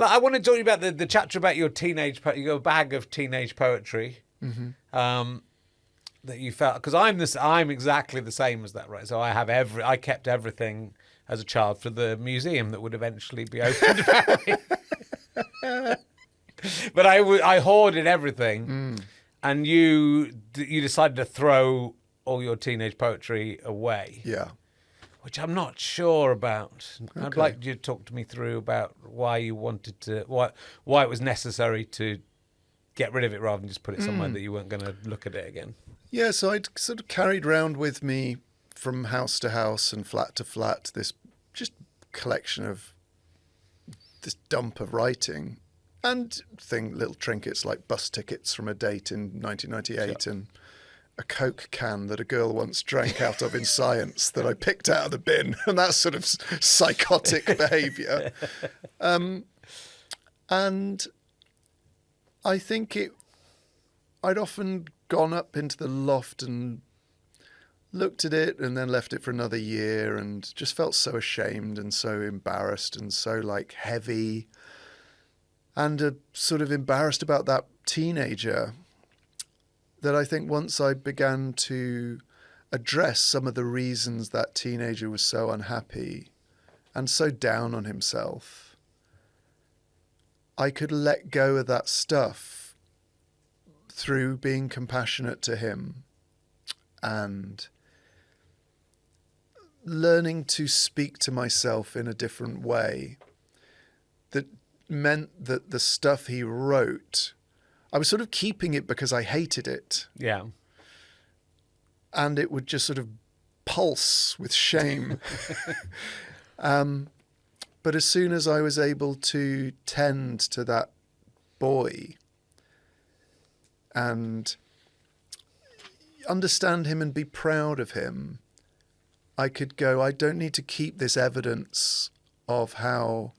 I want to talk to you about the chapter about your your bag of teenage poetry. That you felt, because I'm exactly the same as that, right? So I kept everything as a child for the museum that would eventually be opened about me. But I hoarded everything, and you decided to throw all your teenage poetry away. Yeah. Which I'm not sure about. Okay. I'd like you to talk to me through about why you wanted to, why it was necessary to get rid of it rather than just put it somewhere that you weren't going to look at it again. Yeah, so I'd sort of carried round with me from house to house and flat to flat this just collection of this dump of writing and little trinkets like bus tickets from a date in 1998 and a Coke can that a girl once drank out of in science that I picked out of the bin, and that sort of psychotic behaviour. And I think I'd often gone up into the loft and looked at it and then left it for another year and just felt so ashamed and so embarrassed and so like heavy and sort of embarrassed about that teenager that I think once I began to address some of the reasons that teenager was so unhappy and so down on himself, I could let go of that stuff through being compassionate to him and learning to speak to myself in a different way. That meant that the stuff he wrote, I was sort of keeping it because I hated it. Yeah. And it would just sort of pulse with shame. But as soon as I was able to tend to that boy and understand him and be proud of him, I could go, I don't need to keep this evidence of how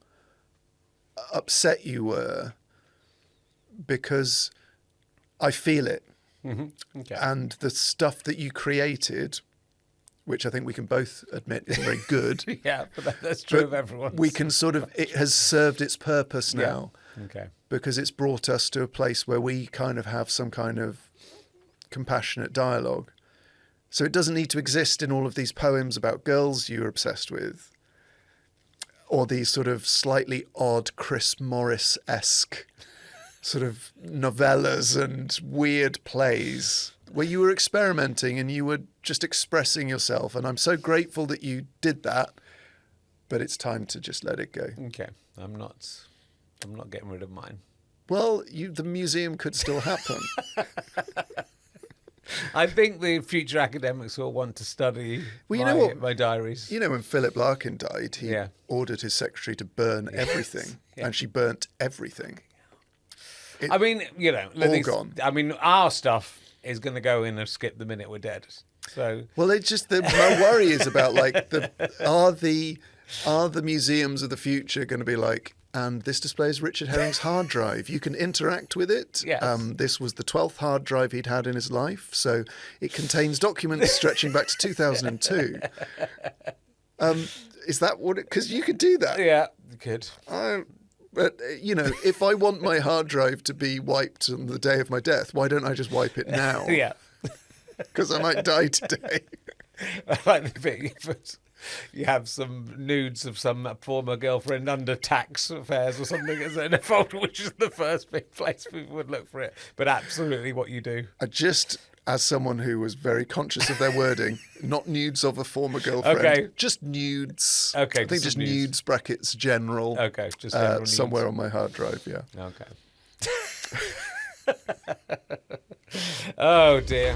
upset you were because I feel it. Mm-hmm. Okay. And the stuff that you created, which I think we can both admit is very good. Yeah, but that's true of everyone. We can sort of, it has served its purpose now. Yeah. Okay. Because it's brought us to a place where we kind of have some kind of compassionate dialogue. So it doesn't need to exist in all of these poems about girls you're obsessed with, or these sort of slightly odd Chris Morris-esque sort of novellas and weird plays where you were experimenting and you were just expressing yourself. And I'm so grateful that you did that, but it's time to just let it go. Okay. I'm not getting rid of mine. Well, the museum could still happen. I think the future academics will want to study my diaries. You know, when Philip Larkin died, he ordered his secretary to burn everything, and she burnt everything. I mean, all gone. I mean, our stuff is going to go in a skip the minute we're dead. So, well, it's just my worry is about like are the museums of the future going to be like, and this displays Richard Herring's hard drive. You can interact with it. Yes. This was the 12th hard drive he'd had in his life, so it contains documents stretching back to 2002. Is that what it... Because you could do that. Yeah, you could. But, if I want my hard drive to be wiped on the day of my death, why don't I just wipe it now? Yeah. Because I might die today. I like the bit you have some nudes of some former girlfriend under tax affairs or something in a folder, which is the first big place people would look for it. But absolutely what you do. As someone who was very conscious of their wording, not nudes of a former girlfriend. Okay. Just nudes. Okay. I think just nudes brackets general. Okay. Just general nudes. Somewhere on my hard drive, yeah. Okay. Oh, dear.